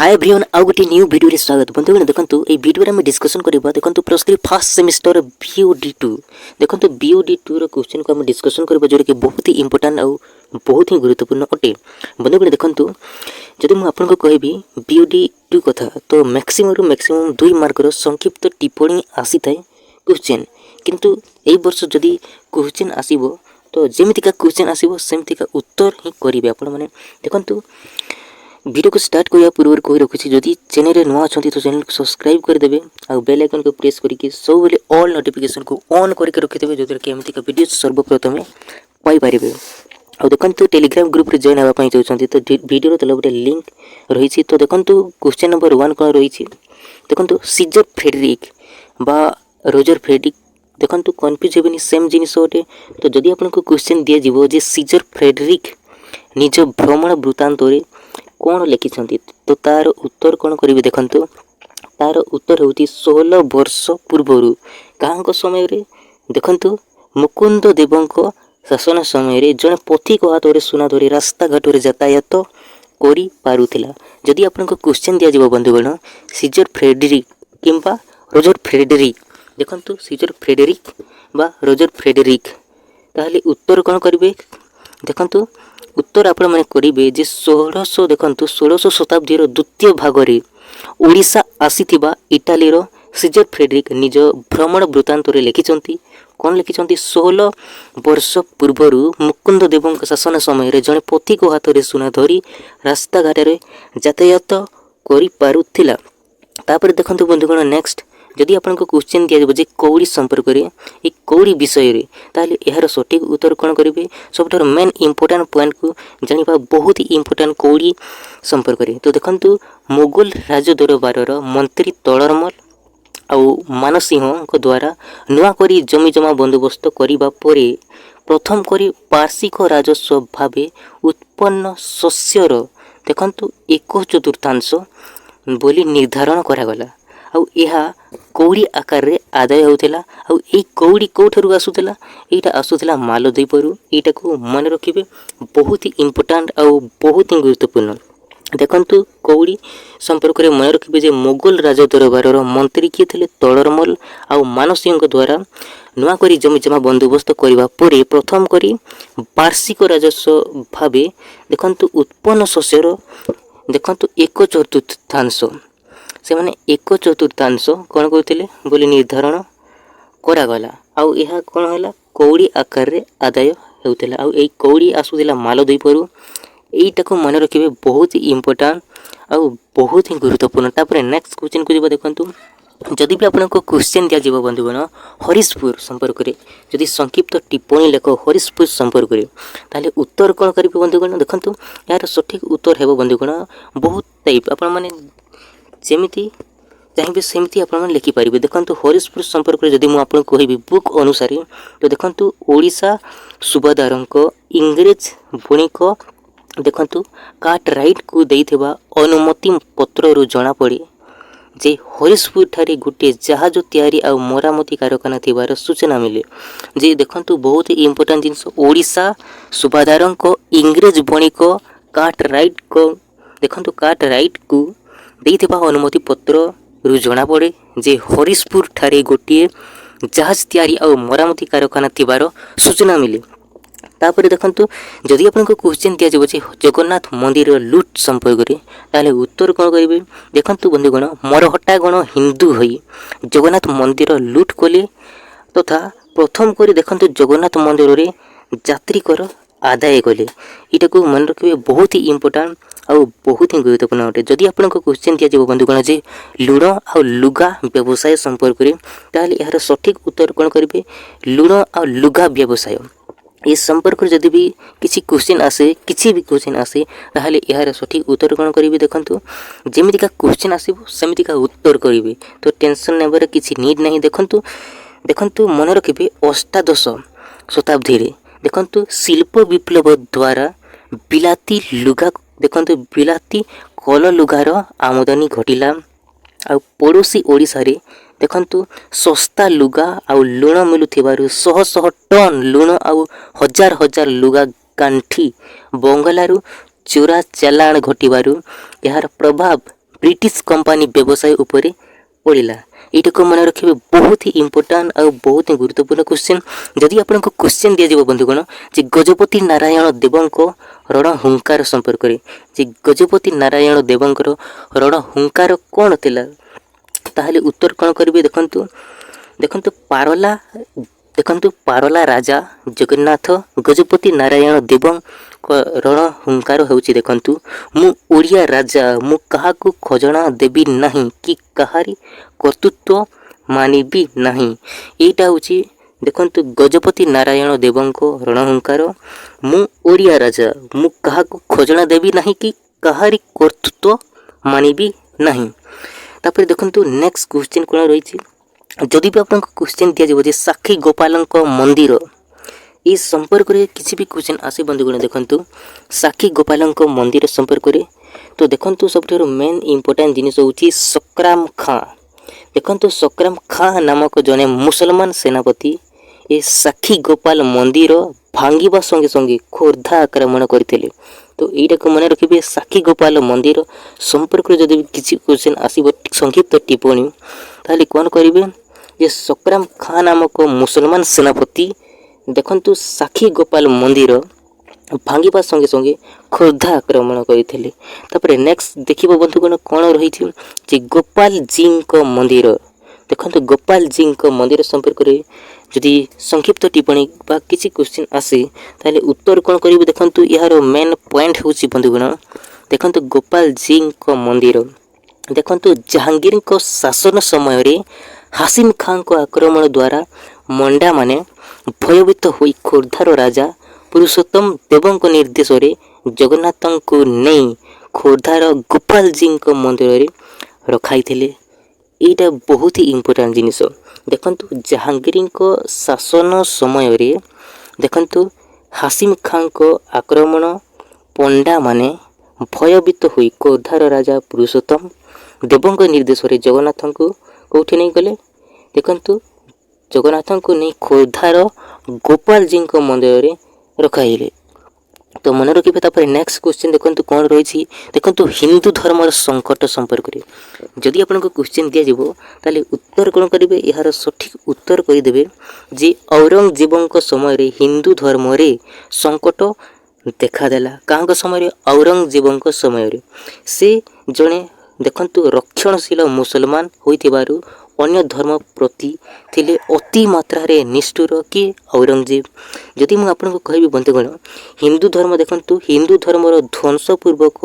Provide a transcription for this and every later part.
Hi everyone आउ गोटे new video रे स्वागत बंधुगण देखंतु ए वीडियो रे हम डिस्कशन करबा देखंतु प्लस 3 फर्स्ट सेमेस्टर बीओडी2 देखंतु बीओडी2 रो क्वेश्चन को हम डिस्कशन करबा जोरे कि बहुत ही इंपोर्टेंट और बहुत ही गुरुत्वपूर्ण अटे बंधुगण देखंतु जदि मु आपन को कहबी बीओडी2 कथा तो मैक्सिमम 2 मार्क रो संक्षिप्त टिप्पणी आसी थाए क्वेश्चन किंतु ए वर्ष जदि क्वेश्चन आसीबो तो जेमिति का क्वेश्चन आसीबो सेमिति का उत्तर ही करिवे आपन माने देखंतु वीडियो को स्टार्ट करने पूर्व कही रखुच्छी जदि चैनल रे नुआ अच्छा तो चैनल को सब्सक्राइब करदे और बेल आइकन को प्रेस करके सब बेले ऑल नोटिफिकेशन को ऑन करके रखिथे जो कि एमती का वीडियो सर्वप्रथम पाई पारे और देखो टेलीग्राम ग्रुप रे जॉइन होगा चाहते तो वीडियो तले गोटे लिंक रही तो देखो क्वेश्चन नंबर 1 कौन रही देखो सीजर फ्रेडरिक बा रोजर फ्रेडरिक देखो कन्फ्यूज हेबनी सेम जिनिस गोटे तो जदि आपको क्वेश्चन दि जाव जे सीजर फ्रेडरिक निज भ्रमण वृत्तांत कौन लिखिं तो तार उत्तर कौन करेंगे देखो तार उत्तर हूँ 16 वर्ष पूर्वर क्या समय रे देखो मुकुंद देव शासन समय जड़े पथिक हाथ में सुना धरी रास्ता घाट में यातायात करी पारुथिला जदि आपको क्वेश्चन दि जाव बंधुगण सीजर फ्रेडरिक किंबा रोजर फ्रेडरिक देखो सीजर फ्रेडरिक बा रोजर फ्रेडरिक ताहले उत्तर कौन करेंगे देखो उत्तर आपण मैंने करेंगे जे 1600 शताब्दी द्वितीय भाग में ओडिशा आसीथिबा इटालीर सीजर फ्रेडरिक निज भ्रमण वृत्तांत लिखिं कौन लिखिं 16 वर्ष पूर्वर मुकुंद देव शासन समय जड़े पथिक हाथ में सुना धरी रास्ता घाट में यातायात करी पारुथिला तापर देखंतु बंधुगण नेक्स्ट जदि आपको क्वेश्चन दि जाए कौड़ी संपर्क में ये कौड़ी विषय रे ताले यार सठिक उत्तर कौन करेंगे सब मेन इंपोर्टेंट पॉइंट को जानिबा बहुत ही इंपोर्टेंट कौड़ी संपर्क में तो देखंतु मुगल राज दरबार मंत्री तोड़रमल आउ मानसिंह द्वारा नुआ करी जमी जमा बंदोबस्त करने परे प्रथम करी वार्षिक राजस्व भाव उत्पन्न शस्यर देखंतु 1/4 बोली निर्धारण करागला आउ यह कौड़ी आकार रे आदाय होता आउ ए कौड़ी कौठार आसूला यहाँ आसूला मालद्वीपरू यहाँ को मन रखिए बहुत ही इंपोर्टेंट आउ बहुत ही गुरुत्वपूर्ण देखंतु कौड़ी संपर्क में मन रखिए जे मुगल राज दरबार मंत्री किए थे तोड़रमल आउ मानसिंह द्वारा नुआ करी जमी जमा बंदोबस्त करने परे प्रथम करी वार्षिक राजस्व भाव देखंतु उत्पन्न शस्यर देखंतु 1/4 से माने 1/4 कौन करते बोली निर्धारण करागला आउ यह कौन है कौड़ी आकार रे आदाय होता आउ ए कौड़ी आसूला मालद्वीपरू यहीटा को मन रखिए बहुत ही इंपोर्टेंट आउ बहुत ही गुरुत्वपूर्ण तापर नेक्स्ट क्वेश्चन को देखो जदि भी आपको क्वेश्चन दि जाव बंधुगण हरिशपुर संपर्क में जदि संक्षिप्त टिप्पणी लेख हरिशपुर संपर्क में ताले उत्तर कौन करेंगे बंधुगण देखो यार सठिक उत्तर है बंधुगण बहुत टाइप आपण माने जेमिति चाहिए सेमती आपन लिखिपारे देखो हरिशपुर संपर्क में जदि मुझे कहबी बुक अनुसार तो देखो ओडिशा सुबादार इंग्रेज वणिक देखो कार्टराइट को देइथिबा अनुमति पत्र जना पड़े जे हरिशपुर ठारे गोटे जहाज तैयारी आ मरामती कारखाना थिबार सूचना मिले जे देखो बहुत ही इंपोर्टेंट जिनस ओडिशा सुबादार इंग्रेज वणिक कार्टराइट को देखो कार्टराइट को देइथिबा अनुमति पत्र रु जना पड़े जे हरिशपुर ठारे गोटे जहाज तैयारी आ मरामती कारखाना थिबार सूचना मिले तापर देखंतु जदि आपको क्वेश्चन दि जाए जगन्नाथ मंदिर लुट संपर्क में ताले उत्तर कौन करेंगे देखंतु बंधुगण मरहट्टा गण हिंदू होई जगन्नाथ मंदिर लुट कले तथा प्रथम करी देखंतु जगन्नाथ मंदिर रे यात्री कर आदाय कले यहाँ को मन रखिए बहुत ही इंपोर्टेंट आउ बहुत ही गुरुत्वपूर्ण अटे जदि आपको क्वेश्चन दि जाए बंधुगण जे लुण आ लुगा व्यवसाय संपर्क में ताले यार सठिक उत्तर कौन करेंगे लुण आ लुगा व्यवसाय ये संपर्क जदि भी किसी क्वेश्चन आसे किसी भी क्वेश्चन आसे ताहले यार सठिक उत्तर कौन करेंगे देखंतु जेमिति का क्वेश्चन आसीबो सेमिति का उत्तर करेंगे तो टेंशन नेबार किसी नीड नहीं देखंतु मन रखिए 18 शताब्दी रे देखंतु शिल्प विप्लव द्वारा बिलाती लुगा देखंतु बिलाती कल लुगार आमदानी घटिला आ पड़ोसी ओडिशा रे देखंतु सस्ता लुगा आउ लुण मिलुथिबारु शह शह टन लुण आउ हजार हजार लुगा गांठी बंगलारू चोरा चालाण घटिबारु यार प्रभाव ब्रिटिश कंपनी व्यवसाय उपरे पड़ा। यहीटाक मन रखिए बहुत ही इंपोर्टाट और बहुत ही गुरुत्वपूर्ण क्वेश्चन। जदि आपको क्वेश्चन दिज्व बंधुगण जे गजपति नारायण देवों रणहुंकार संपर्क में जे गजपति नारायण देवों रणहुंकार कौन थिला ताहले उत्तर कौन करेंगे देखंतु देखंतु पारला देखंतु पारला राजा जगन्नाथ गजपति नारायण देवों रणहुंकार होउची देखंतु मु ओडिया राजा मु काहाकू खजना देबी नहीं कि कहारी कर्तृत्व मानिबी नहीं। एटा होउची देखंतु गजपति नारायण देवों रणहुंकार मु ओडिया राजा मु काहाकू खजना देबी नहीं कि कहारी कर्तृत्व मानिबी नहीं। तापर देखंतु नेक्स्ट क्वेश्चन कोन रहिची जदि भी आपन क्वेश्चन दिया जाबो जे साक्षी गोपालक मंदिर इस संपर्क में किसी भी क्वेश्चन आसे बंधुगण देखंतु साक्षी गोपालक मंदिर संपर्क में तो देखंतु सबठारु मेन इंपोर्टेंट जिनिस होउची सकराम खां। देखंतु सकराम खां नामक जने मुसलमान सेनापति ए साक्षी गोपाल मंदिर भांगिबा संगे संगे खोर्धा आक्रमण करथिले। तो एटा को मन रखिबे साक्षी गोपाल मंदिर संपर्क में जदि किसी क्वेश्चन आसीबो संक्षिप्त टिप्पणी ताले कोन करिवे जे सकराम खां नामक मुसलमान सेनापति देखंतु साक्षी गोपाल मंदिर भांगिबा संगे संगे खोर्धा आक्रमण करथिले। तापर नेक्स्ट देखिबो बंधुगण कोन रहिछि जे गोपाल जी को मंदिर देखंतु गोपाल जी को मंदिर संपर्क में जदि संक्षिप्त टिप्पणी बा किसी क्वेश्चन आसे ताले उत्तर कोन करिवे देखंतु यार मेन पॉइंट होछि बंधुगण देखंतु गोपाल जी को मंदिर देखंतु जहांगीर को शासन समय रे हासिम खां को आक्रमण द्वारा मंडा माने भयभीत होई खोर्धार राजा पुरुषोत्तम देवों को निर्देश रे जगन्नाथ को नहीं खोर्धार गोपाल जी को मंदिर रे रखाई थिले। एटा बहुत ही इंपोर्टेंट जिनिस देखंतु जहांगीर को शासन समय रे देखंतु हासिम खां को आक्रमण पंडा माने भयभीत होई खोर्धार राजा पुरुषोत्तम देवों को निर्देश रे जगन्नाथ को कौठी नहीं गले देखंतु जगन्नाथ को नहीं खोर्धार गोपाल जी को मंदिर रे रखाइले। तो मन रखिबे तापर नेक्स्ट क्वेश्चन देखंतु कोन रहिछि देखंतु हिंदू धर्म संकट संपर्क में जदि आपनको क्वेश्चन दिया जिवो ताले उत्तर कोन करिवे यार सठिक उत्तर करि देबे जे औरंगजेबों को समय रे हिंदू धर्म रे संकट देखा देला। कांग समय रे औरंगजेबों को समय रे से जने देखंतु रक्षणशील मुसलमान होइतिबारु अन्य धर्म प्रति थिले अति मात्रा रे निष्ठुर कि औरंगजेब। जदि मु आपनको कहबी बंधुगण हिंदू धर्म देखंतु हिंदू धर्मर ध्वंस पूर्वक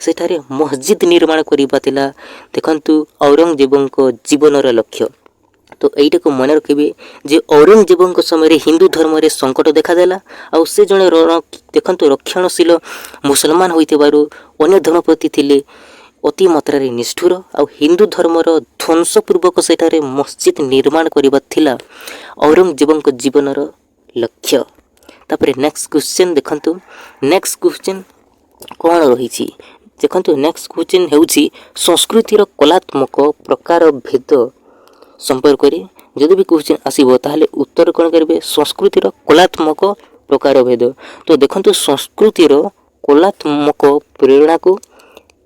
सेठारे मस्जिद निर्माण करिबा थिला देखंतु औरंगजेबों को जीवनर लक्ष्य। तो एटा को मन रखिबे जे औरंगजेबों को समय रे हिंदू धर्म रे संकट देखा देला आ से जने देखंतु रक्षणशील मुसलमान होइतिबारु अन्य धर्म प्रति थिले अति मात्रा रे निष्ठुर आ हिंदू धर्मर ध्वंस पूर्वक सेठारे मस्जिद निर्माण करिबा थिला औरंगजेबों को जीवनर लक्ष्य। तापर नेक्स्ट क्वेश्चन देखंतु नेक्स्ट क्वेश्चन कोन रहिछि देखंतु नेक्स्ट क्वेश्चन हेउछि संस्कृतिर कलात्मक प्रकार भेद संपर्क में जदि भी क्वेश्चन आसीबो ताहले उत्तर कोन करबे संस्कृतिर कलात्मक प्रकार भेद। तो देखंतु संस्कृतिर कलात्मक प्रेरणा को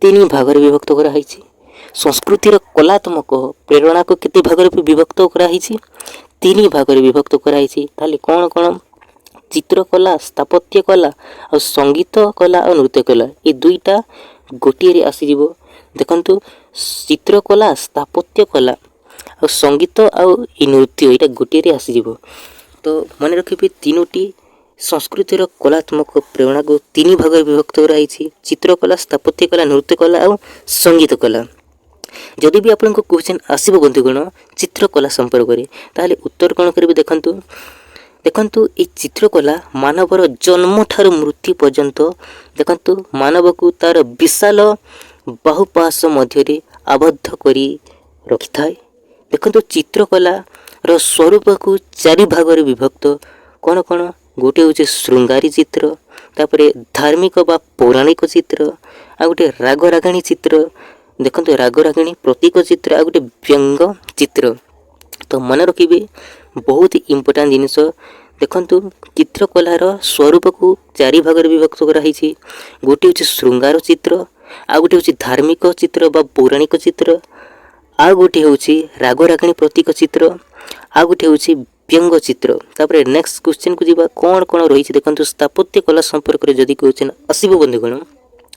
तीन भाग में विभक्त करा हैछि। संस्कृतिर कलात्मक प्रेरणा को केते भाग में विभक्त करा हैछि तीन भाग में विभक्त करा हैछि। ताले कोन कोन चित्रकला स्थापत्य कला और संगीत कला और नृत्य कला ये दुईटा गोटिए रे आसी जिवो। देखंतु चित्रकला स्थापत्य कला और संगीत और नृत्य यहाँ गोटे रे आसी जिवो। तो मन रखिबे तीनोटी संस्कृतिर कलात्मक प्रेरणा को तीन भाग में विभक्त कराई चित्रकला स्थापत्य कला नृत्य कला और संगीत कला। जदि भी आपन को क्वेश्चन आसीबो बंधुगण चित्रकला संपर्क में ताले उत्तर कोन करिवे देखंतु देखंतु ए चित्रकला मानवर जन्म ठार मृत्यु पर्यंत देखंतु मानव को तार विशाल बाहुपाश मध्य आबद्ध करी रखि थाए। देखंतु चित्रकला रो स्वरूप को चारि भाग में विभक्त कौन कौन गोटे हूँ श्रृंगारी चित्र तापरे धार्मिक बा पौराणिक चित्र आ गोटे राग रागिणी चित्र देखंतु राग रागिणी प्रतीक चित्र आ गोटे व्यंग चित्र। तो मन रखिबे बहुत इंपोर्टेंट जिनिस देखंतु चित्रकलार स्वरूप को चारि भाग में विभक्त कराई गोटे हूँ श्रृंगार चित्र ଆଉ ଗୋଟେ ହେଉଛି ଧାର୍ମିକ ଚିତ୍ର ବା ପୌରାଣିକ ଚିତ୍ର, ଆଉ ଗୋଟେ ହେଉଛି ରାଗରାଗିଣୀ ପ୍ରତୀକ ଚିତ୍ର, ଆଉ ଗୋଟେ ହେଉଛି ବ୍ୟଙ୍ଗ ଚିତ୍ର। ତାପରେ ନେକ୍ସଟ କ୍ୱେଶ୍ଚିନ୍କୁ ଯିବା, କ'ଣ କ'ଣ ରହିଛି ଦେଖନ୍ତୁ ସ୍ଥାପତ୍ୟ କଲା ସମ୍ପର୍କରେ ଯଦି କ୍ୱେଶ୍ଚିନ୍ ଆସିବ ବନ୍ଧୁଗଣ,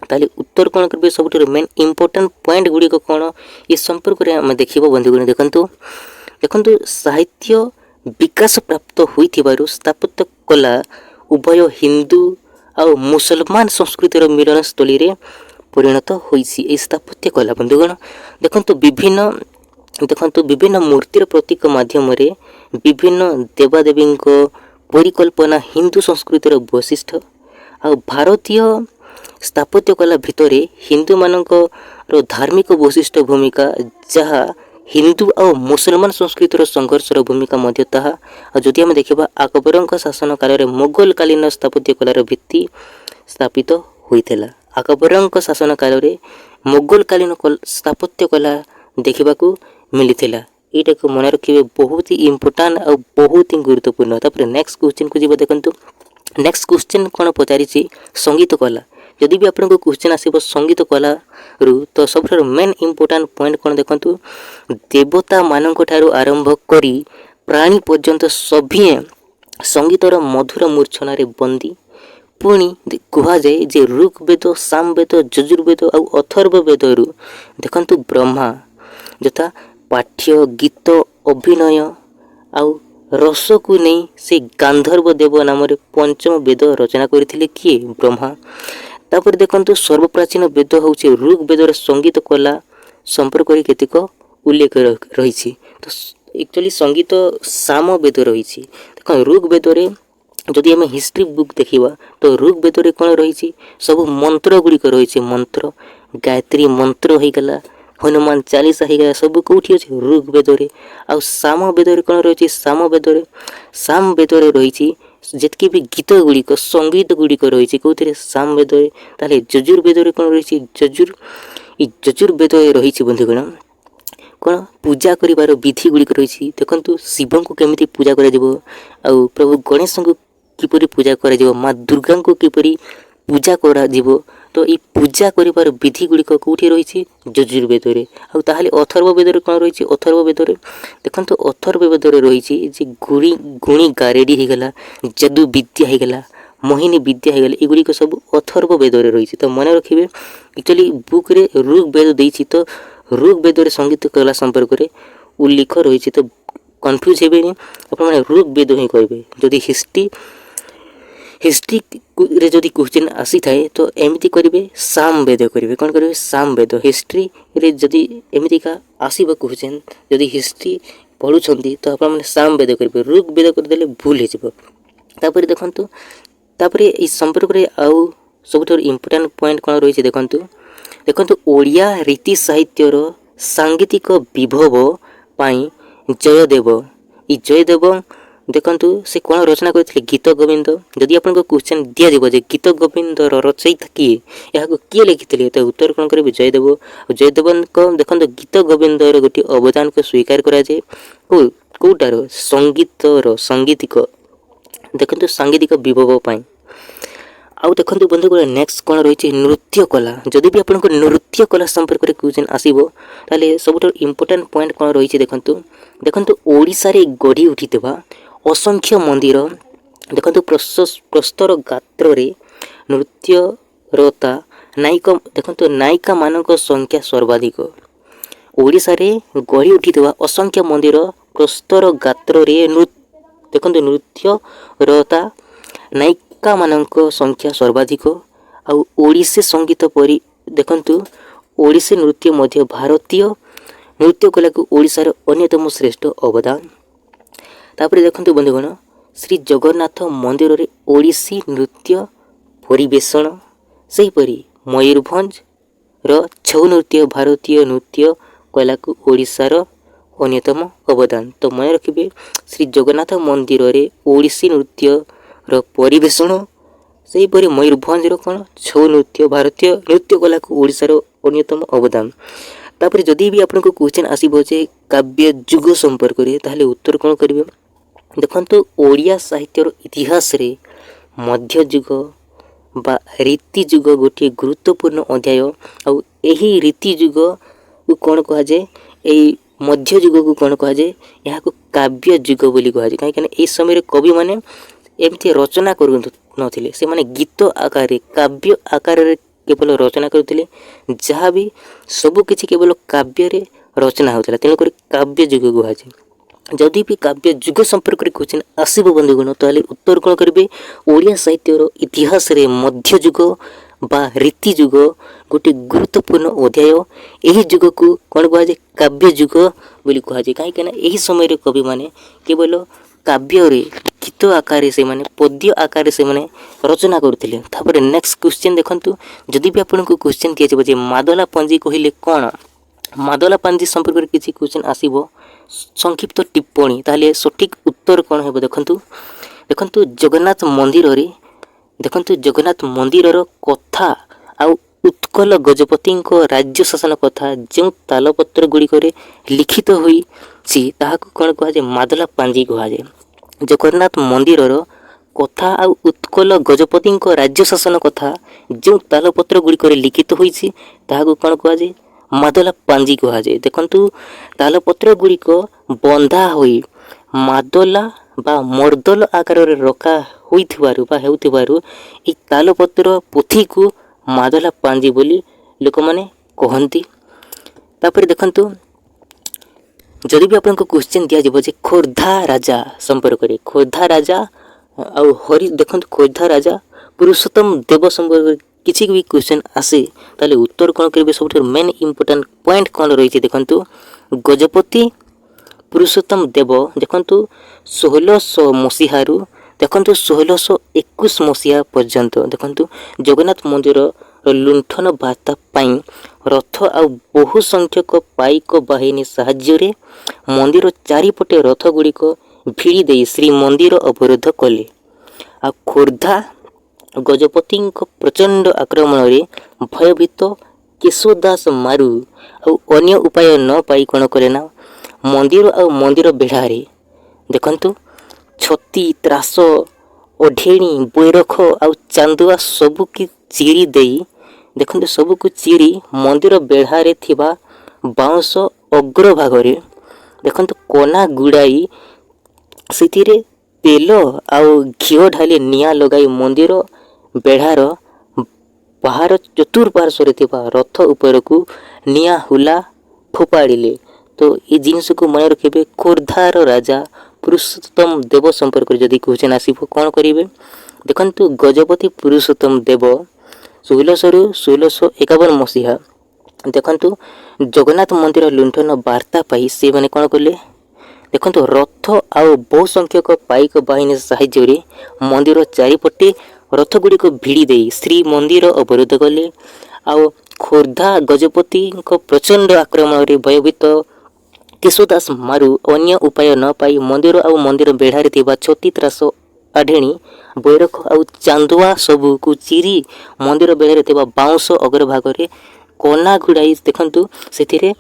ତାହେଲେ ଉତ୍ତର କ'ଣ କରିବେ, ସବୁଠାରୁ ମେନ୍ ଇମ୍ପୋର୍ଟାଣ୍ଟ ପଏଣ୍ଟ ଗୁଡ଼ିକ କ'ଣ ଏ ସମ୍ପର୍କରେ ଆମେ ଦେଖିବ ବନ୍ଧୁଗଣ। ଦେଖନ୍ତୁ ସାହିତ୍ୟ ବିକାଶ ପ୍ରାପ୍ତ ହୋଇଥିବାରୁ ସ୍ଥାପତ୍ୟ କଲା ଉଭୟ ହିନ୍ଦୁ ଆଉ ମୁସଲମାନ ସଂସ୍କୃତିର ମିଳନସ୍ଥଳୀରେ ପରିଣତ ହୋଇଛି ଏହି ସ୍ଥାପତ୍ୟ କଲା ବନ୍ଧୁଗଣ। ଦେଖନ୍ତୁ ବିଭିନ୍ନ ମୂର୍ତ୍ତିର ପ୍ରତୀକ ମାଧ୍ୟମରେ ବିଭିନ୍ନ ଦେବାଦେବୀଙ୍କ ପରିକଳ୍ପନା ହିନ୍ଦୁ ସଂସ୍କୃତିର ବୈଶିଷ୍ଟ୍ୟ, ଆଉ ଭାରତୀୟ ସ୍ଥାପତ୍ୟ କଲା ଭିତରେ ହିନ୍ଦୁମାନଙ୍କର ଧାର୍ମିକ ବୈଶିଷ୍ଟ୍ୟ ଭୂମିକା, ଯାହା ହିନ୍ଦୁ ଆଉ ମୁସଲମାନ ସଂସ୍କୃତିର ସଂଘର୍ଷର ଭୂମିକା ମଧ୍ୟ ତାହା। ଆଉ ଯଦି ଆମେ ଦେଖିବା ଆକବରଙ୍କ ଶାସନ କାଳରେ ମୋଗଲକାଳୀନ ସ୍ଥାପତ୍ୟ କଳାର ଭିତ୍ତି ସ୍ଥାପିତ ହୋଇଥିଲା। ଆକବରଙ୍କ ଶାସନ କାଳରେ ମୋଗଲକାଳୀନ ସ୍ଥାପତ୍ୟ କଳା ଦେଖିବାକୁ ମିଳିଥିଲା। ଏଇଟାକୁ ମନେ ରଖିବେ, ବହୁତ ହି ଇମ୍ପୋର୍ଟାଣ୍ଟ ଆଉ ବହୁତ ହି ଗୁରୁତ୍ୱପୂର୍ଣ୍ଣ। ତାପରେ ନେକ୍ସଟ କ୍ୱେଶ୍ଚିନ୍କୁ ଯିବ, ଦେଖନ୍ତୁ ନେକ୍ସଟ କ୍ୱେଶ୍ଚିନ୍ କ'ଣ ପଚାରିଛି, ସଙ୍ଗୀତ କଲା। ଯଦି ବି ଆପଣଙ୍କୁ କ୍ୱେଶ୍ଚିନ୍ ଆସିବ ସଙ୍ଗୀତ କଲାରୁ, ତ ସବୁଠାରୁ ମେନ୍ ଇମ୍ପୋର୍ଟାଣ୍ଟ ପଏଣ୍ଟ କ'ଣ ଦେଖନ୍ତୁ, ଦେବତାମାନଙ୍କ ଠାରୁ ଆରମ୍ଭ କରି ପ୍ରାଣୀ ପର୍ଯ୍ୟନ୍ତ ସଭିଏଁ ସଙ୍ଗୀତର ମଧୁର ମୂର୍ଚ୍ଛନାରେ ବନ୍ଦୀ। ପୁଣି କୁହାଯାଏ ଯେ ଋଗ୍ବେଦ, ସାମବେଦ, ଯଜୁର୍ବେଦ ଆଉ ଅଥର୍ବବେଦରୁ ଦେଖନ୍ତୁ ବ୍ରହ୍ମା ଯଥା ପାଠ୍ୟ, ଗୀତ, ଅଭିନୟ ଆଉ ରସକୁ ନେଇ ସେ ଗାନ୍ଧର୍ବ ଦେବ ନାମରେ ପଞ୍ଚମ ବେଦ ରଚନା କରିଥିଲେ କିଏ? ବ୍ରହ୍ମା। ତାପରେ ଦେଖନ୍ତୁ ସର୍ବପ୍ରାଚୀନ ବେଦ ହେଉଛି ଋଗ୍ବେଦର ସଙ୍ଗୀତ କଲା ସମ୍ପର୍କରେ କେତେକ ଉଲ୍ଲେଖ ରହିଛି। ତ ଆକ୍ଚୁଆଲି ସଙ୍ଗୀତ ସାମ ବେଦ ରହିଛି। ଦେଖନ୍ତୁ ଋଗ୍ବେଦରେ ଯଦି ଆମେ ହିଷ୍ଟ୍ରି ବୁକ୍ ଦେଖିବା, ତ ଋଗ୍ବେଦରେ କ'ଣ ରହିଛି, ସବୁ ମନ୍ତ୍ର ଗୁଡ଼ିକ ରହିଛି। ମନ୍ତ୍ର, ଗାୟତ୍ରୀ ମନ୍ତ୍ର ହେଇଗଲା, ହନୁମାନ ଚାଳିଶା ହେଇଗଲା, ସବୁ କେଉଁଠି ଅଛି? ଋଗ୍ବେଦରେ। ଆଉ ସାମ ବେଦରେ କ'ଣ ରହିଛି? ସାମ ବେଦରେ ରହିଛି ଯେତିକି ବି ଗୀତ ଗୁଡ଼ିକ, ସଙ୍ଗୀତ ଗୁଡ଼ିକ ରହିଛି କେଉଁଥିରେ? ସାମ ବେଦରେ। ତାହେଲେ ଯଜୁର୍ବେଦରେ କ'ଣ ରହିଛି? ଯଜୁର୍ବେଦରେ ରହିଛି ବନ୍ଧୁଗଣ କ'ଣ? ପୂଜା କରିବାର ବିଧି ଗୁଡ଼ିକ ରହିଛି। ଦେଖନ୍ତୁ ଶିବଙ୍କୁ କେମିତି ପୂଜା କରାଯିବ, ଆଉ ପ୍ରଭୁ ଗଣେଶଙ୍କୁ କିପରି ପୂଜା କରାଯିବ, ମା ଦୁର୍ଗାଙ୍କୁ କିପରି ପୂଜା କରାଯିବ, ତ ଏଇ ପୂଜା କରିବାର ବିଧି ଗୁଡ଼ିକ କେଉଁଠି ରହିଛି? ଯଜୁର୍ବେଦରେ। ଆଉ ତାହେଲେ ଅଥର୍ବ ବେଦରେ କ'ଣ ରହିଛି? ଅଥର୍ବ ବେଦରେ ଦେଖନ୍ତୁ ଅଥର୍ବ ବେଦରେ ରହିଛି ଯେ ଗୁଣି ଗାରେଡ଼ି ହେଇଗଲା, ଯାଦୁ ବିଦ୍ୟା ହେଇଗଲା, ମୋହିନୀ ବିଦ୍ୟା ହେଇଗଲା, ଏଗୁଡ଼ିକ ସବୁ ଅଥର୍ବ ବେଦରେ ରହିଛି। ତ ମନେ ରଖିବେ, ଆକ୍ଚୁଆଲି ବୁକ୍ରେ ଋଗ୍ବେଦ ଦେଇଛି, ତ ଋଗ୍ବେଦରେ ସଙ୍ଗୀତ କଲା ସମ୍ପର୍କରେ ଉଲ୍ଲେଖ ରହିଛି। ତ କନଫ୍ୟୁଜ୍ ହେବେନି, ଆପଣମାନେ ଋଗ୍ବେଦ ହିଁ କହିବେ। ଯଦି ହିଷ୍ଟ୍ରିରେ ଯଦି କ୍ୱେଶ୍ଚିନ୍ ଆସିଥାଏ ତ ଏମିତି କରିବେ, ସାମବେଦ କରିବେ। କ'ଣ କରିବେ? ସାମବେଦ। ହିଷ୍ଟ୍ରିରେ ଯଦି ଏମିତିକା ଆସିବ କ୍ୱେଶ୍ଚିନ୍, ଯଦି ହିଷ୍ଟ୍ରି ପଢ଼ୁଛନ୍ତି ତ ଆପଣମାନେ ସାମବେଦ କରିବେ, ଋଗ୍ବେଦ କରିଦେଲେ ଭୁଲ ହେଇଯିବ। ତାପରେ ଦେଖନ୍ତୁ ଏଇ ସମ୍ପର୍କରେ ଆଉ ସବୁଠାରୁ ଇମ୍ପୋର୍ଟାଣ୍ଟ ପଏଣ୍ଟ କ'ଣ ରହିଛି ଦେଖନ୍ତୁ ଓଡ଼ିଆ ରୀତି ସାହିତ୍ୟର ସାଙ୍ଗୀତିକ ବିଭବ ପାଇଁ ଜୟଦେବ, ଏଇ ଜୟଦେବ ଦେଖନ୍ତୁ ସେ କ'ଣ ରଚନା କରିଥିଲେ? ଗୀତ ଗୋବିନ୍ଦ। ଯଦି ଆପଣଙ୍କୁ କ୍ୱେଶ୍ଚିନ୍ ଦିଆଯିବ ଯେ ଗୀତ ଗୋବିନ୍ଦର ରଚୟିତା କିଏ, ଏହାକୁ କିଏ ଲେଖିଥିଲେ, ତ ଉତ୍ତର କ'ଣ କରିବେ? ଜୟଦେବ। ଆଉ ଜୟଦେବଙ୍କ ଦେଖନ୍ତୁ ଗୀତ ଗୋବିନ୍ଦର ଗୋଟିଏ ଅବଦାନକୁ ସ୍ୱୀକାର କରାଯାଏ କେଉଁଟାର? ସାଙ୍ଗୀତିକ ବିଭବ ପାଇଁ। ଆଉ ଦେଖନ୍ତୁ ବନ୍ଧୁଗଣ ନେକ୍ସଟ କ'ଣ ରହିଛି? ନୃତ୍ୟ କଲା। ଯଦି ବି ଆପଣଙ୍କ ନୃତ୍ୟ କଲା ସମ୍ପର୍କରେ କ୍ୱେଶ୍ଚିନ୍ ଆସିବ, ତାହେଲେ ସବୁଠାରୁ ଇମ୍ପୋର୍ଟାଣ୍ଟ ପଏଣ୍ଟ କ'ଣ ରହିଛି ଦେଖନ୍ତୁ ଓଡ଼ିଶାରେ ଗଢ଼ି ଉଠିଥିବା ଅସଂଖ୍ୟ ମନ୍ଦିର, ଦେଖନ୍ତୁ ପ୍ରସ୍ତର ଗାତ୍ରରେ ନୃତ୍ୟରତା ନାୟିକାମାନଙ୍କ ସଂଖ୍ୟା ସର୍ବାଧିକ। ଓଡ଼ିଶାରେ ଗଢ଼ି ଉଠିଥିବା ଅସଂଖ୍ୟ ମନ୍ଦିର ପ୍ରସ୍ତର ଗାତ୍ରରେ ଦେଖନ୍ତୁ ନୃତ୍ୟରତା ନାୟିକାମାନଙ୍କ ସଂଖ୍ୟା ସର୍ବାଧିକ। ଆଉ ଓଡ଼ିଶୀ ସଙ୍ଗୀତ ପରି ଦେଖନ୍ତୁ ଓଡ଼ିଶୀ ନୃତ୍ୟ ମଧ୍ୟ ଭାରତୀୟ ନୃତ୍ୟ କଳାକୁ ଓଡ଼ିଶାର ଅନ୍ୟତମ ଶ୍ରେଷ୍ଠ ଅବଦାନ। ତାପରେ ଦେଖନ୍ତୁ ବନ୍ଧୁଗଣ ଶ୍ରୀ ଜଗନ୍ନାଥ ମନ୍ଦିରରେ ଓଡ଼ିଶୀ ନୃତ୍ୟ ପରିବେଷଣ, ସେହିପରି ମୟୂରଭଞ୍ଜର ଛଉ ନୃତ୍ୟ ଭାରତୀୟ ନୃତ୍ୟ କଳାକୁ ଓଡ଼ିଶାର ଅନ୍ୟତମ ଅବଦାନ। ତ ମନେ ରଖିବେ, ଶ୍ରୀ ଜଗନ୍ନାଥ ମନ୍ଦିରରେ ଓଡ଼ିଶୀ ନୃତ୍ୟର ପରିବେଷଣ, ସେହିପରି ମୟୂରଭଞ୍ଜର କ'ଣ? ଛଉ ନୃତ୍ୟ ଭାରତୀୟ ନୃତ୍ୟ କଳାକୁ ଓଡ଼ିଶାର ଅନ୍ୟତମ ଅବଦାନ। ତାପରେ ଯଦି ବି ଆପଣଙ୍କୁ କ୍ୱେଶ୍ଚିନ୍ ଆସିବ ଯେ କାବ୍ୟ ଯୁଗ ସମ୍ପର୍କରେ, ତାହେଲେ ଉତ୍ତର କ'ଣ କରିବେ? ଦେଖନ୍ତୁ ଓଡ଼ିଆ ସାହିତ୍ୟର ଇତିହାସରେ ମଧ୍ୟଯୁଗ, बा रीति जुग गोटे गुरुत्वपूर्ण अध्याय आउ एही रीति जुग को कौन कह जाए यही मध्य जुग को कौन कह जाए यहाँ को काव्य जुग बोली कह जाए कहीं ए समय कवि माने एमती रचना करू नथिले से माने गीत आकार काव्य आकार केवल रचना करुले जहाँ भी सब किछि केवल काव्य रे रचना होता तेणुक काव्य जुग कह जाए जदि भी काव्य जुग संपर्क में क्वेश्चन आसब बंधुगण ताले उत्तर कौन करेंगे ओडिया साहित्यर इतिहास रे मध्य जुग बा रीति जुग गोटे गुरुत्वपूर्ण अध्याय यही जुग को कौन कह जाए काव्य जुग बोली कह जाए कहीं यही समय कवि माने केवल काव्य रे गीत आकार से माने पद्य आकार से माने रचना करते तापर नेक्स्ट क्वेश्चन देखंतु जदि भी आपको क्वेश्चन दिया जे मादला पंजी कहले कौन मादला पांजी संपर्क में किसी क्वेश्चन आसीबो संक्षिप्त टिप्पणी ताले सठिक उत्तर कौन है देखंतु देखंतु जगन्नाथ मंदिर रे देखंतु जगन्नाथ मंदिर रो कथा आउ उत्कल गजपति राज्य शासन कथा जो तालपत्र गुड़िक लिखित होई ताहाको कौन कह जाए मादला पांजी कह जाए जगन्नाथ मंदिर रो कथा आउ उत्कल गजपति राज्य शासन कथा जो तालपत्र गुड़िक लिखित होई ताहाको कौन कह जाए मादला पांजी कह जाए देखंतु तालपत्र गुड़िक बंधा होई मादला बा मर्दल आकार रखा होइथिबारु बा हेउथिबारु ए तालपत्र पोथी को मादला पांजी बोली लोक माने कहंती तापर देखंतु जदि भी आपको क्वेश्चन दिया जब जे खोर्धा राजा संपर्क रे खोर्धा राजा आउ हरि देखंतु खोर्धा राजा पुरुषोत्तम देव संपर्क किसी भी क्वेश्चन आसे ताले उत्तर कौन करेंगे सब मेन इम्पोर्टाट पॉइंट कौन रही देखंतु गजपति पुरुषोत्तम देव देखंतु 1600 मसीहारू देखंतु 1621 मसीहा पर्यंत देखंतु जगन्नाथ मंदिर लुंठन वार्ता पाई रथ आ बहु संख्यक पाइक बाहिनी साहाय्य मंदिर चारिपटे रथ गुड़िक भिड़ी दे श्री मंदिर अवरोध कले आ खोर्धा गजपति प्रचंड आक्रमण रे भयभीत केशोदास मारू अन्य उपाय न पाई कौन करे ना मंदिर आ मंदिर बेढ़ारे देखंतु छती त्रास ओढ़ेणी बैरख आ चांदुआ सबू की चिरी देई देखंतु सबू को चिरी मंदिर बेढ़ारे थिबा बाउंस अग्र भागरे देखंतु कोना गुड़ाई सिथिरे तेल आउ घिओ ढाली निया लगाई मंदिर बेढ़ार बाहर चतुर्पार्श्व रथ उपर को निया हुला फोपाड़िले तो ये जिनस को मन रखिए खोर्धार राजा पुरुषोत्तम देव संपर्क जदि क्वेश्चन आसब कौन करेंगे देखंतु गजपति पुरुषोत्तम देव 1651 मसीहा देखंतु जगन्नाथ मंदिर लुंठन वार्ता पाई से माने कौन कले देखंतु रथ आउ बहु संख्यक पाइक बाहिनी साहाय्य मंदिर चारिपटे रथ गुड़िक भिड़ी दे श्री मंदिर अवरोध कले आउ खोर्धा गजपति प्रचंड आक्रमण रे भयभीत केशोदास मारू अन्य उपाय न पाई मंदिर आउ मंदिर बेढ़ारे थिबा छती त्रास आढ़ेणी बैरख आउ चांदुआ सबू को चिरी मंदिर बेढ़ारे थिबा बाउंस अग्रभाग रे कोना गुड़ाई देखंतु सेथिरे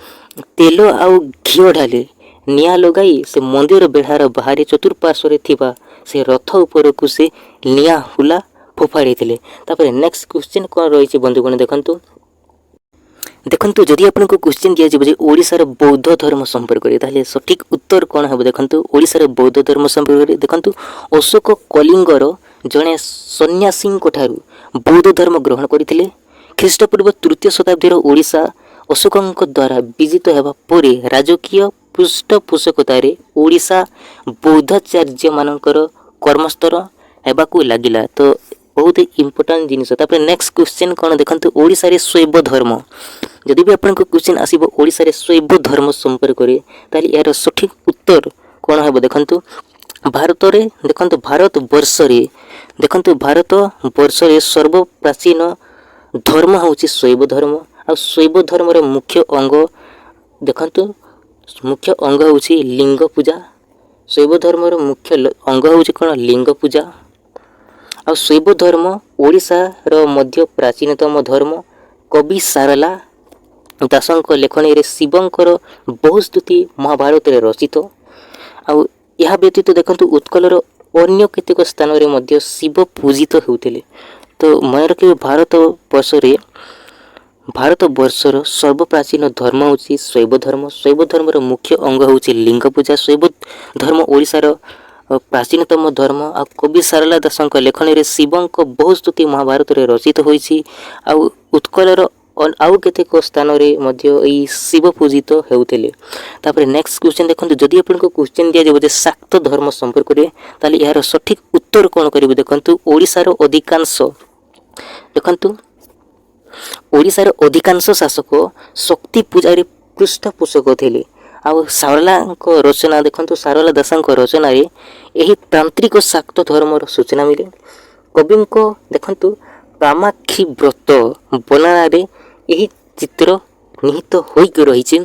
तेल आउ घिओ ढाले निया लगाई से मंदिर बेढ़ार बाहर चतुर्पार्श्व थिबा से रथ उपर को से निया हुला फोफाड़ी थे तापर नेक्स्ट क्वेश्चन कौन रही बंधुगण देखंतु देखंतु जदि आपको क्वेश्चन दिया जे ओडिशार बौद्ध धर्म संपर्क रे ताले सठिक उत्तर कौन है देखंतु ओडिशार बौद्ध धर्म संपर्क रे देखंतु अशोक कलिंगर जड़े सन्यासी ठारू बौद्ध धर्म ग्रहण करथिले ख्रीष्टपूर्व 3य शताब्दी ओडिशा अशोक द्वारा विजित हेबा परे राजकीय पृष्ठपोषकतार ओडिशा बौद्धाचार्य मानकर कर्मस्तर हेबाकू लागिला तो बहुत इंपोर्टेंट जिनिस तापर नेक्स्ट क्वेश्चन कौन देखंतु ओडिशा रे शैव धर्म जदि भी आपको क्वेश्चन आसीबो ओडिशा रे शैव धर्म संपर्क रे ताली यार सठिक उत्तर कौन है देखंतु भारत रे देखंतु भारत वर्ष रे देखंतु भारत वर्ष रे सर्व प्राचीन धर्म होची शैव धर्म आ शैव धर्म रे मुख्य अंग देखंतु मुख्य अंग होची लिंग पूजा शैव धर्म रे मुख्य अंग होची कोन लिंग पूजा आ शैव धर्म ओडिशा रो मध्य प्राचीनतम धर्म कवि सारला दासंक लेखनी रे शिवंकर बहुस्तुति महाभारत रे रचित आ यह व्यतीत देखंतु उत्कल रो अन्य केतेक स्थान रे मध्य शिव पूजित हेउथिले तो मन रखिए भारत वर्षर सर्वप्राचीन धर्म होची शैव धर्म। शैव धर्मर मुख्य अंग होची लिंग पूजा। शैव धर्म ओडिशार प्राचीनतम धर्म। आ कवि सारला दासଙ୍କ लेखनी शिवଙ୍କ बहु स्तुति महाभारत रे रचित होईछि। आ उत्कलर आउ केतेक स्थान रे मध्य एई शिव पूजित हेउथिले। तापर नेक्स्ट क्वेश्चन देखंतु जदि आपनको क्वेश्चन दिया जेबो जे शाक्त धर्म संपर्क रे ताले यार सठिक उत्तर कोन करिवे देखंतु ओडिशार अधिकांश शासक शक्ति पूजा रे पृष्ठपोषक थिले। आउ सारलाଙ୍କ रचना देखंतु सारला दासଙ୍କ रचना रे एही तांत्रिक शाक्त धर्मर सूचना मिले। कविଙ୍କ देखंतु कामाक्षी व्रत बनाना रे एही चित्र निहित होइक रहिछि।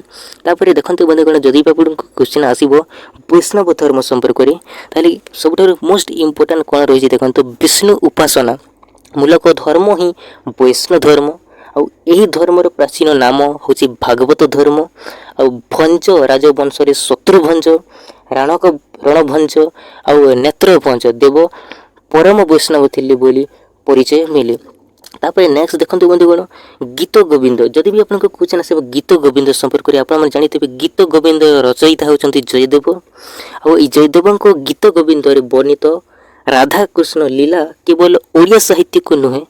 तापर देखंतु बंधुगण जदि आपनको क्वेश्चन आसीबो वैष्णव धर्म संपर्क रे ताले सबठारु मोस्ट इंपोर्टेंट कोन रहिछि देखंतु विष्णु उपासना। मूलक धर्म ही वैष्णव धर्म। आउ एही धर्मर प्राचीन नाम होछि भागवत धर्म। आउ भंज राजवंश रे शत्रुभंज रणभंज आउ नेत्रभंज देव परम वैष्णव थिले बोली परिचय मिले। तापर नेक्स्ट देखंतु बंधुगण गीत गोविंद जदि भी आपनको क्वेश्चन आसे गीत गोविंद संपर्क रे आपण मन जानिथिबे गीत गोविंद रचयिता होचंती जयदेव। आउ ई जयदेवଙ୍କ गीत गोविंद रे वर्णित राधा कृष्ण लीला केवल ओडिया साहित्य को नुहे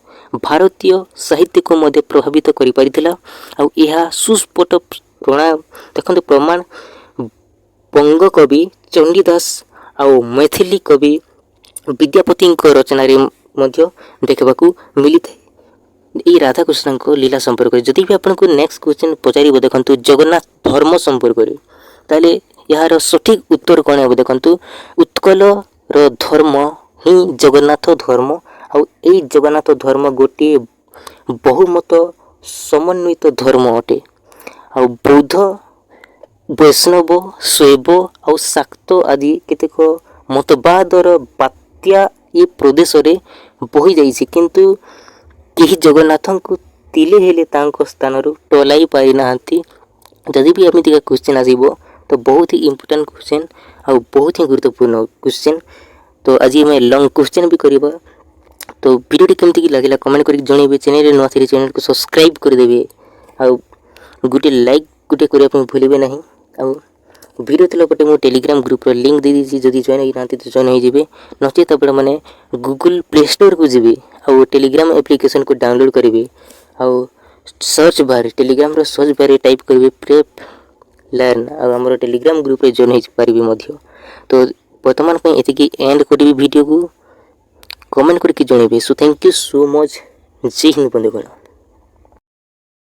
भारतीय साहित्य को मध्य प्रभावित करि परिथिला। आउ एहा सुस्पष्ट प्रमाण बंग कवि चंडीदास आउ मैथिली कवि विद्यापति रचना रे मध्य देखबाकू मिलिथाय ई राधा कृष्ण को लीला संपर्क। जदि भी आपनको नेक्स्ट क्वेश्चन पचारिबो देखंतु जगन्नाथ धर्म संपर्क रे ताले यार सठिक उत्तर कोन हेबो देखंतु उत्कल रो धर्म ही जगन्नाथ धर्म। आउ एई जगन्नाथ धर्म गोटे बहुमत समन्वित धर्म अटे। आउ बौद्ध वैष्णव शैव आउ शाक्त आदि केतेक मतवादर बात्या ए प्रदेश रे बही जाइछि किंतु केही जगन्नाथଙ୍କୁ तिले हेले तांको स्थान रु टलाई पाई नाहंती। जदि भी एमितिका क्वेश्चन आसीबो तो बहुत ही इंपोर्टेंट क्वेश्चन आउ बहुत ही गुरुत्वपूर्ण क्वेश्चन। तो आज मैं लॉन्ग क्वेश्चन भी करिबा। तो वीडियो केमति की लागला कमेंट करी जणेबे। चैनल रे नवा थी चैनल को सब्सक्राइब कर देबे। आउ गुटे लाइक गुटे करिया पे भूलिबे नहीं। आउ वीडियो तले पटे मो टेलीग्राम ग्रुप रो लिंक दे दीची जदि जॉइन होई नांती तो जॉइन होई जेबे। नचे तबड़ माने गूगल प्ले स्टोर को जेबे आउ टेलीग्राम एप्लीकेशन को डाउनलोड करिवे। आउ सर्च बार टेलीग्राम रो सर्च बार टाइप करिवे प्रेप लर्न आउ हमरो टेलीग्राम ग्रुप रे जॉइन होई पारिबे मध्य। तो वर्तमान पे एतिकी एंड करिवे वीडियो को कमेंट करके जणेबे। So thank you so much. जय हिंद बंधुगण।